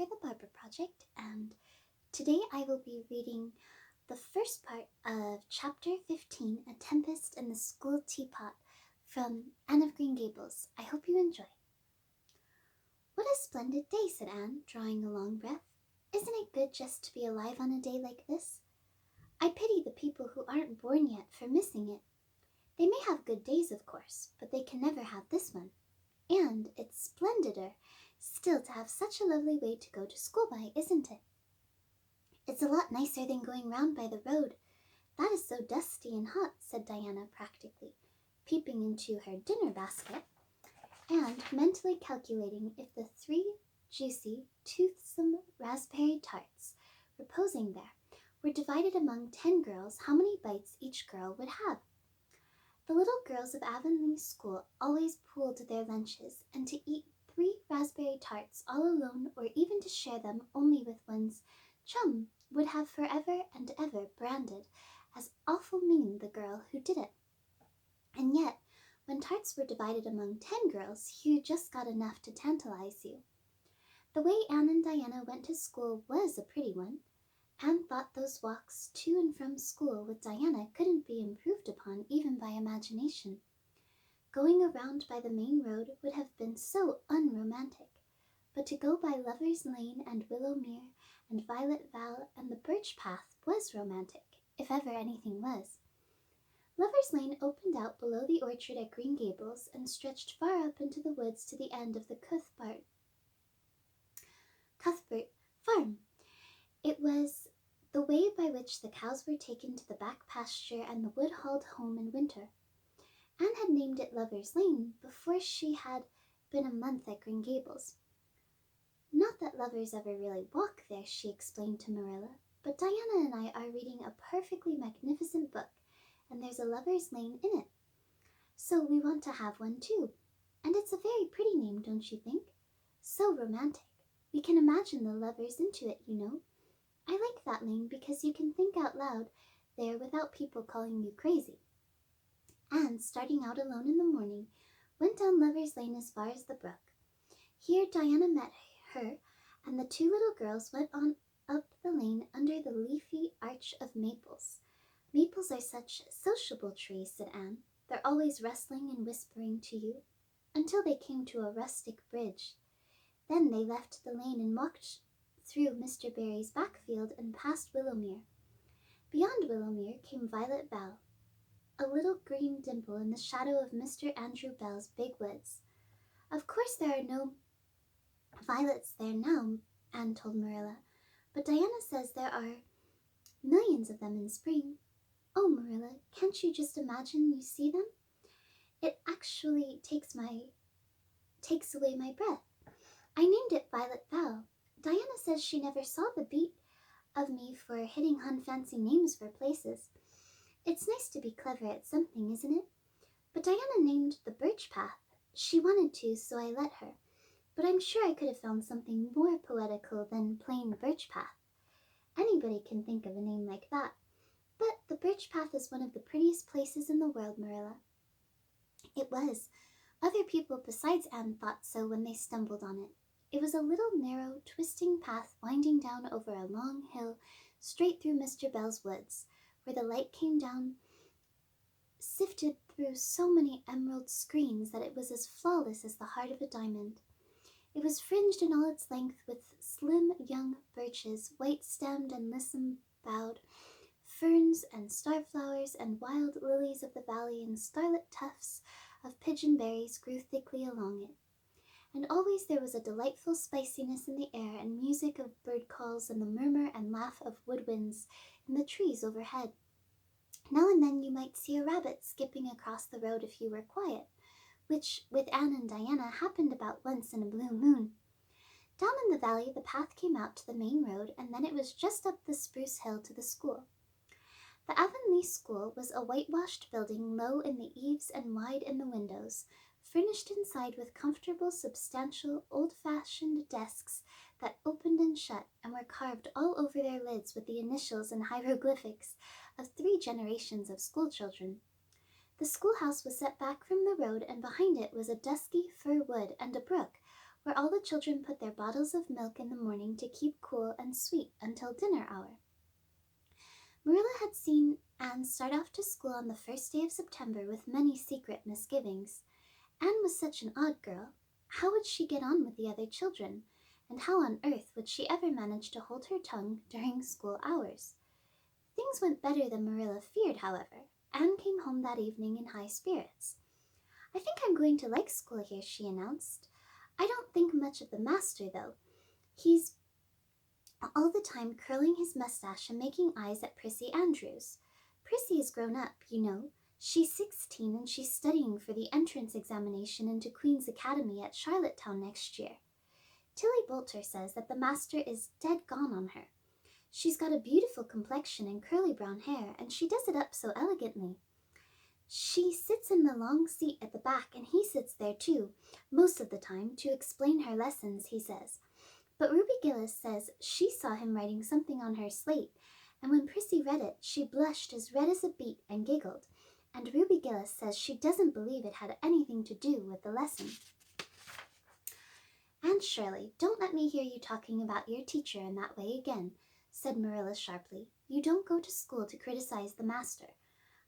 for the Barber Project, and today I will be reading the first part of Chapter 15, A Tempest in the School Teapot, from Anne of Green Gables. I hope you enjoy. What a splendid day, said Anne, drawing a long breath. Isn't it good just to be alive on a day like this? I pity the people who aren't born yet for missing it. They may have good days, of course, but they can never have this one. And it's splendider still to have such a lovely way to go to school by, isn't it? It's a lot nicer than going round by the road. That is so dusty and hot, said Diana practically, peeping into her dinner basket and mentally calculating if the 3 juicy, toothsome raspberry tarts reposing there were divided among 10 girls, how many bites each girl would have. The little girls of Avonlea School always pooled their lunches, and to eat 3 raspberry tarts all alone, or even to share them only with one's chum, would have forever and ever branded as awful mean the girl who did it. And yet, when tarts were divided among 10 girls, you just got enough to tantalize you. The way Anne and Diana went to school was a pretty one. Anne thought those walks to and from school with Diana couldn't be improved upon even by imagination. Going around by the main road would have been so unromantic, but to go by Lover's Lane and Willowmere and Violet Val and the Birch Path was romantic, if ever anything was. Lover's Lane opened out below the orchard at Green Gables and stretched far up into the woods to the end of the Cuthbert farm. It was the way by which the cows were taken to the back pasture and the wood hauled home in winter. Anne had named it Lover's Lane before she had been a month at Green Gables. Not that lovers ever really walk there, she explained to Marilla, but Diana and I are reading a perfectly magnificent book, and there's a Lover's Lane in it. So we want to have one too. And it's a very pretty name, don't you think? So romantic. We can imagine the lovers into it, you know. I like that lane because you can think out loud there without people calling you crazy. Anne, starting out alone in the morning, went down Lover's Lane as far as the brook. Here Diana met her, and the 2 little girls went on up the lane under the leafy arch of maples. Maples are such sociable trees, said Anne. They're always rustling and whispering to you, until they came to a rustic bridge. Then they left the lane and walked through Mr. Barry's back field and past Willowmere. Beyond Willowmere came Violet Val, a little green dimple in the shadow of Mr. Andrew Bell's big woods. Of course there are no violets there now, Anne told Marilla, but Diana says there are millions of them in spring. Oh, Marilla, can't you just imagine you see them? It actually takes away my breath. I named it Violet Val. Diana says she never saw the beat of me for hitting on fancy names for places. It's nice to be clever at something, isn't it? But Diana named the Birch Path. She wanted to, so I let her. But I'm sure I could have found something more poetical than plain Birch Path. Anybody can think of a name like that. But the Birch Path is one of the prettiest places in the world, Marilla. It was. Other people besides Anne thought so when they stumbled on it. It was a little narrow, twisting path winding down over a long hill straight through Mr. Bell's woods, where the light came down, sifted through so many emerald screens that it was as flawless as the heart of a diamond. It was fringed in all its length with slim young birches, white-stemmed and lissom-boughed, ferns and starflowers and wild lilies of the valley and scarlet tufts of pigeonberries grew thickly along it. And always there was a delightful spiciness in the air and music of bird calls and the murmur and laugh of woodwinds in the trees overhead. Now and then you might see a rabbit skipping across the road if you were quiet, which, with Anne and Diana, happened about once in a blue moon. Down in the valley the path came out to the main road, and then it was just up the spruce hill to the school. The Avonlea School was a whitewashed building, low in the eaves and wide in the windows, furnished inside with comfortable, substantial, old-fashioned desks that opened and shut and were carved all over their lids with the initials and hieroglyphics of 3 generations of schoolchildren. The schoolhouse was set back from the road, and behind it was a dusky fir wood and a brook, where all the children put their bottles of milk in the morning to keep cool and sweet until dinner hour. Marilla had seen Anne start off to school on the first day of September with many secret misgivings. Anne was such an odd girl. How would she get on with the other children? And how on earth would she ever manage to hold her tongue during school hours? Things went better than Marilla feared, however. Anne came home that evening in high spirits. "I think I'm going to like school here," she announced. "I don't think much of the master, though. He's all the time curling his mustache and making eyes at Prissy Andrews. Prissy is grown up, you know. She's 16 and she's studying for the entrance examination into Queen's Academy at Charlottetown next year. Tilly Boulter says that the master is dead gone on her. She's got a beautiful complexion and curly brown hair, and she does it up so elegantly. She sits in the long seat at the back, and he sits there too, most of the time, to explain her lessons, he says. But Ruby Gillis says she saw him writing something on her slate, and when Prissy read it, she blushed as red as a beet and giggled. And Ruby Gillis says she doesn't believe it had anything to do with the lesson." "Anne Shirley, don't let me hear you talking about your teacher in that way again," said Marilla sharply. "You don't go to school to criticize the master.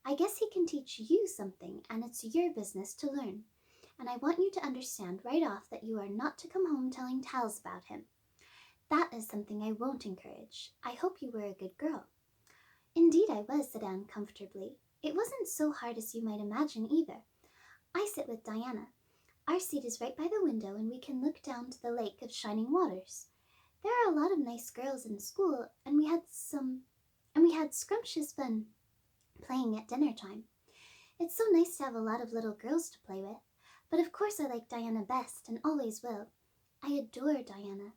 I guess he can teach you something, and it's your business to learn. And I want you to understand right off that you are not to come home telling tales about him. That is something I won't encourage. I hope you were a good girl." "Indeed I was," said Anne comfortably. "It wasn't so hard as you might imagine either. I sit with Diana. Our seat is right by the window, and we can look down to the lake of shining waters. There are a lot of nice girls in school, and we had scrumptious fun playing at dinner time. It's so nice to have a lot of little girls to play with. But of course I like Diana best, and always will. I adore Diana.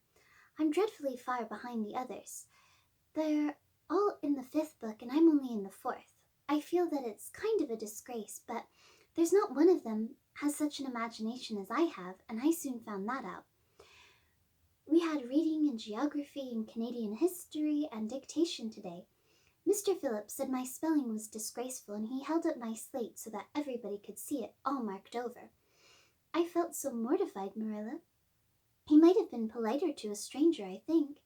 I'm dreadfully far behind the others. They're all in the 5th book, and I'm only in the 4th. I feel that it's kind of a disgrace, but there's not one of them has such an imagination as I have, and I soon found that out. We had reading and geography and Canadian history and dictation today. Mr. Phillips said my spelling was disgraceful, and he held up my slate so that everybody could see it all marked over. I felt so mortified, Marilla. He might have been politer to a stranger, I think.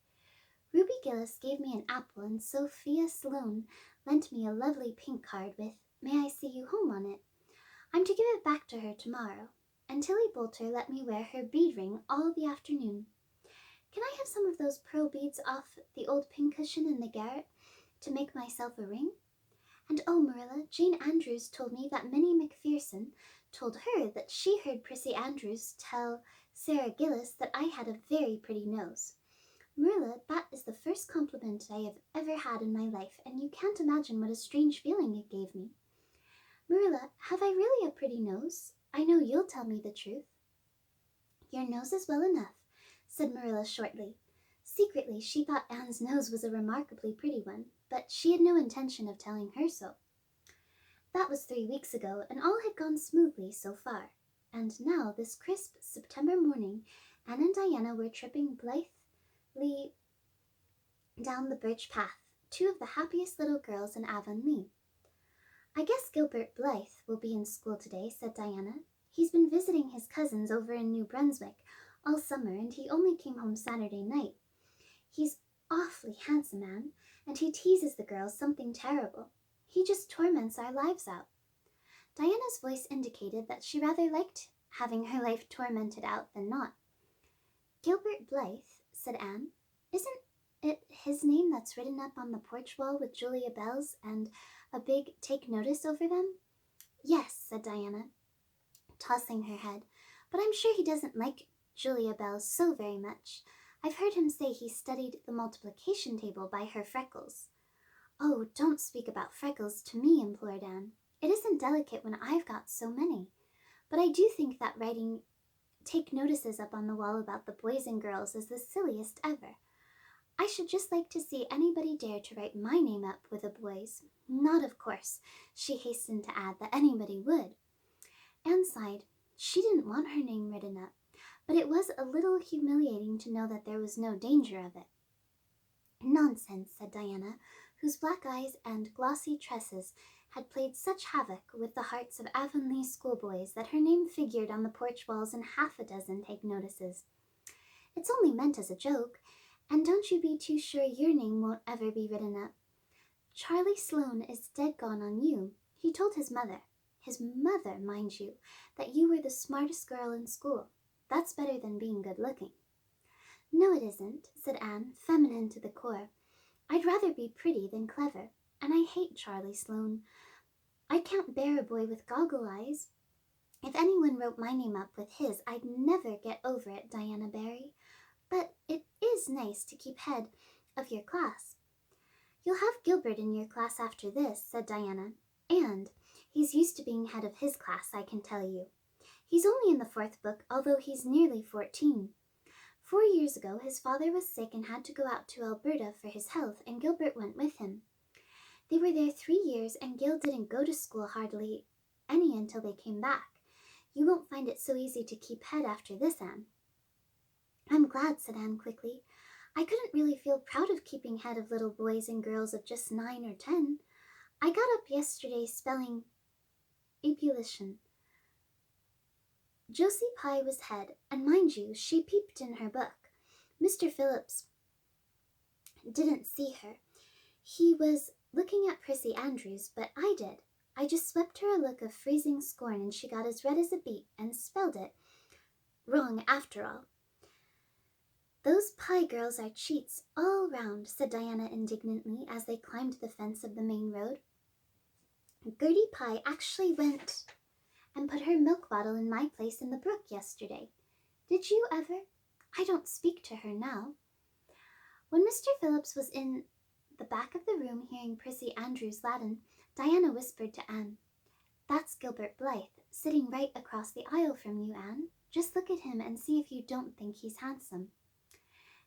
Ruby Gillis gave me an apple, and Sophia Sloane lent me a lovely pink card with 'May I see you home' on it. I'm to give it back to her tomorrow, and Tilly Boulter let me wear her bead ring all the afternoon. Can I have some of those pearl beads off the old pincushion in the garret to make myself a ring? And oh, Marilla, Jane Andrews told me that Minnie McPherson told her that she heard Prissy Andrews tell Sarah Gillis that I had a very pretty nose. Marilla, that is the first compliment I have ever had in my life, and you can't imagine what a strange feeling it gave me. Marilla, have I really a pretty nose? I know you'll tell me the truth." "Your nose is well enough," said Marilla shortly. Secretly, she thought Anne's nose was a remarkably pretty one, but she had no intention of telling her so. That was 3 weeks ago, and all had gone smoothly so far. And now, this crisp September morning, Anne and Diana were tripping blithely down the birch path, two of the happiest little girls in Avonlea. "I guess Gilbert Blythe will be in school today," said Diana. "He's been visiting his cousins over in New Brunswick all summer, and he only came home Saturday night. He's awfully handsome, Anne, and he teases the girls something terrible. He just torments our lives out." Diana's voice indicated that she rather liked having her life tormented out than not. "Gilbert Blythe," said Anne. "Isn't it his name that's written up on the porch wall with Julia Bell's and a big 'Take Notice' over them?" "Yes," said Diana, tossing her head, "but I'm sure he doesn't like Julia Bell so very much. I've heard him say he studied the multiplication table by her freckles." "Oh, don't speak about freckles to me," implored Anne. "It isn't delicate when I've got so many. But I do think that writing 'Take Notices' up on the wall about the boys and girls is the silliest ever. I should just like to see anybody dare to write my name up with a boy's. Not, of course," she hastened to add, "that anybody would." Anne sighed. She didn't want her name written up, but it was a little humiliating to know that there was no danger of it. "Nonsense," said Diana, whose black eyes and glossy tresses had played such havoc with the hearts of Avonlea schoolboys that her name figured on the porch walls in half a dozen take notices. It's only meant as a joke, and don't you be too sure your name won't ever be written up. Charlie Sloane is dead gone on you. He told his mother, mind you, that you were the smartest girl in school. That's better than being good looking." "No, it isn't," said Anne, feminine to the core. "I'd rather be pretty than clever, and I hate Charlie Sloane. I can't bear a boy with goggle eyes. If anyone wrote my name up with his, I'd never get over it, Diana Barry. But it is nice to keep head of your class." "You'll have Gilbert in your class after this," said Diana, "and he's used to being head of his class, I can tell you. He's only in the 4th book, although he's nearly 14. 4 years ago, his father was sick and had to go out to Alberta for his health, and Gilbert went with him. They were there 3 years, and Gil didn't go to school hardly any until they came back. You won't find it so easy to keep head after this, Anne." "I'm glad," said Anne quickly. "I couldn't really feel proud of keeping head of little boys and girls of just 9 or 10. I got up yesterday spelling ebullition. Josie Pye was head, and mind you, she peeped in her book. Mr. Phillips didn't see her. He was looking at Prissy Andrews, but I did. I just swept her a look of freezing scorn, and she got as red as a beet and spelled it wrong after all." "Those Pye girls are cheats all round," said Diana indignantly as they climbed the fence of the main road. "Gertie Pye actually went and put her milk bottle in my place in the brook yesterday. Did you ever? I don't speak to her now." When Mr. Phillips was in the back of the room hearing Prissy Andrews' Latin, Diana whispered to Anne, "That's Gilbert Blythe, sitting right across the aisle from you, Anne. Just look at him and see if you don't think he's handsome."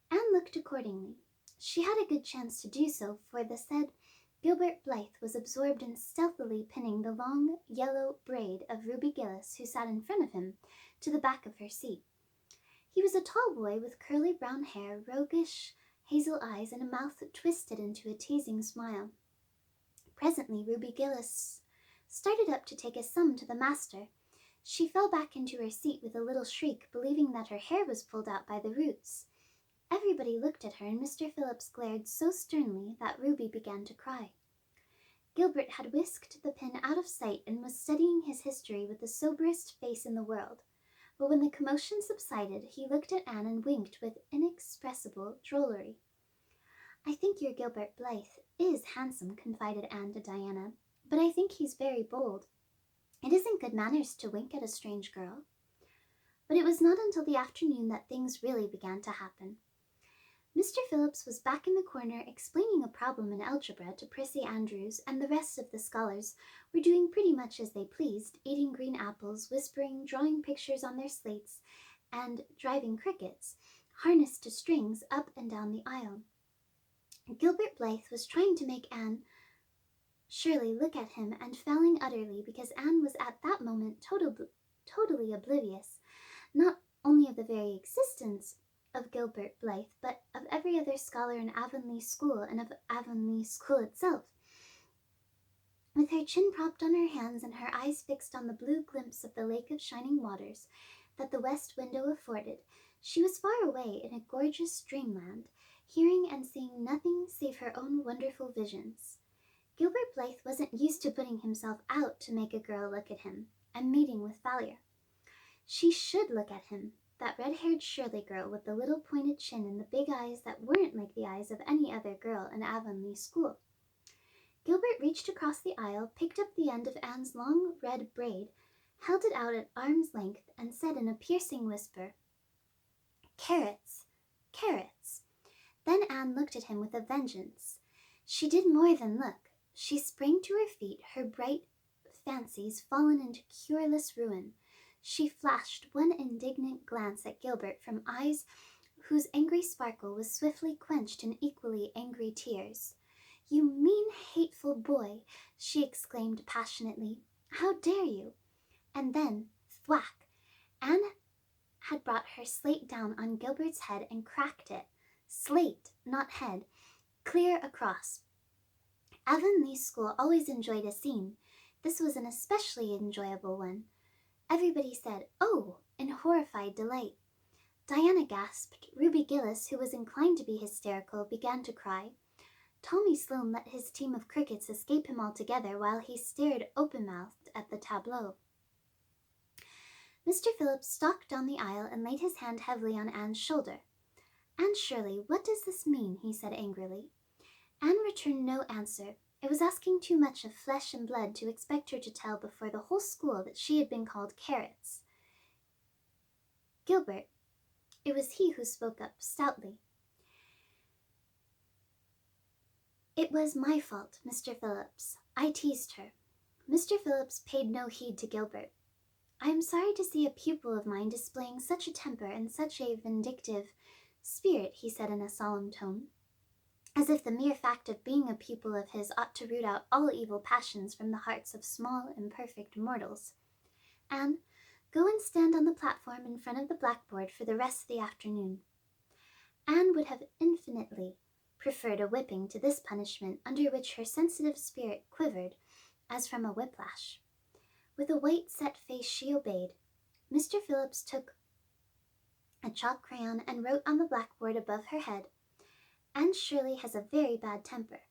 Anne looked accordingly. She had a good chance to do so, for the said Gilbert Blythe was absorbed in stealthily pinning the long yellow braid of Ruby Gillis, who sat in front of him, to the back of her seat. He was a tall boy with curly brown hair, roguish hazel eyes, and a mouth twisted into a teasing smile. Presently Ruby Gillis started up to take a sum to the master. She fell back into her seat with a little shriek, believing that her hair was pulled out by the roots. Everybody looked at her, and Mr. Phillips glared so sternly that Ruby began to cry. Gilbert had whisked the pin out of sight and was studying his history with the soberest face in the world. But when the commotion subsided, he looked at Anne and winked with inexpressible drollery. "I think your Gilbert Blythe is handsome," confided Anne to Diana, "but I think he's very bold. It isn't good manners to wink at a strange girl." But it was not until the afternoon that things really began to happen. Mr. Phillips was back in the corner explaining a problem in algebra to Prissy Andrews, and the rest of the scholars were doing pretty much as they pleased, eating green apples, whispering, drawing pictures on their slates, and driving crickets, harnessed to strings, up and down the aisle. Gilbert Blythe was trying to make Anne Shirley look at him, and failing utterly because Anne was at that moment totally oblivious, not only of the very existence of Gilbert Blythe, but of every other scholar in Avonlea School, and of Avonlea School itself. With her chin propped on her hands and her eyes fixed on the blue glimpse of the lake of shining waters that the west window afforded, she was far away in a gorgeous dreamland, hearing and seeing nothing save her own wonderful visions. Gilbert Blythe wasn't used to putting himself out to make a girl look at him, and meeting with failure. She should look at him, that red-haired Shirley girl with the little pointed chin and the big eyes that weren't like the eyes of any other girl in Avonlea School. Gilbert reached across the aisle, picked up the end of Anne's long red braid, held it out at arm's length, and said in a piercing whisper, "Carrots, carrots." Then Anne looked at him with a vengeance. She did more than look. She sprang to her feet, her bright fancies fallen into cureless ruin. She flashed one indignant glance at Gilbert from eyes whose angry sparkle was swiftly quenched in equally angry tears. "You mean, hateful boy," she exclaimed passionately. "How dare you?" And then, thwack! Anne had brought her slate down on Gilbert's head and cracked it, slate, not head, clear across. Avonlea School always enjoyed a scene. This was an especially enjoyable one. Everybody said, "Oh," in horrified delight. Diana gasped. Ruby Gillis, who was inclined to be hysterical, began to cry. Tommy Sloane let his team of crickets escape him altogether while he stared open-mouthed at the tableau. Mr. Phillips stalked down the aisle and laid his hand heavily on Anne's shoulder. "Anne Shirley, what does this mean?" he said angrily. Anne returned no answer. It was asking too much of flesh and blood to expect her to tell before the whole school that she had been called carrots. Gilbert. It was he who spoke up stoutly. "It was my fault, Mr. Phillips. I teased her." Mr. Phillips paid no heed to Gilbert. "I am sorry to see a pupil of mine displaying such a temper and such a vindictive spirit," he said in a solemn tone, as if the mere fact of being a pupil of his ought to root out all evil passions from the hearts of small, imperfect mortals. "Anne, go and stand on the platform in front of the blackboard for the rest of the afternoon." Anne would have infinitely preferred a whipping to this punishment, under which her sensitive spirit quivered as from a whiplash. With a white set face she obeyed. Mr. Phillips took a chalk crayon and wrote on the blackboard above her head, "Anne Shirley has a very bad temper.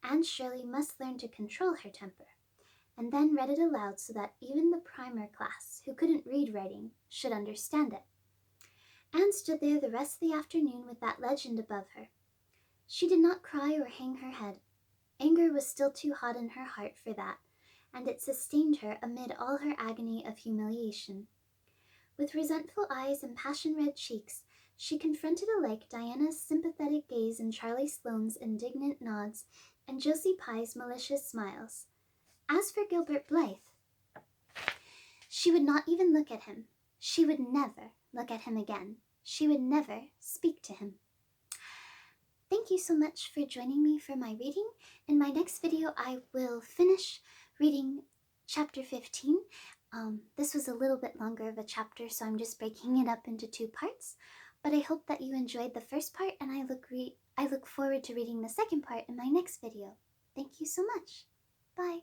Anne Shirley must learn to control her temper," and then read it aloud so that even the primer class, who couldn't read writing, should understand it. Anne stood there the rest of the afternoon with that legend above her. She did not cry or hang her head. Anger was still too hot in her heart for that, and it sustained her amid all her agony of humiliation. With resentful eyes and passion-red cheeks, she confronted alike Diana's sympathetic gaze and Charlie Sloane's indignant nods and Josie Pye's malicious smiles. As for Gilbert Blythe, she would not even look at him. She would never look at him again. She would never speak to him. Thank you so much for joining me for my reading. In my next video, I will finish reading chapter 15. This was a little bit longer of a chapter, so I'm just breaking it up into 2 parts. But I hope that you enjoyed the first part, and I look forward to reading the second part in my next video. Thank you so much. Bye.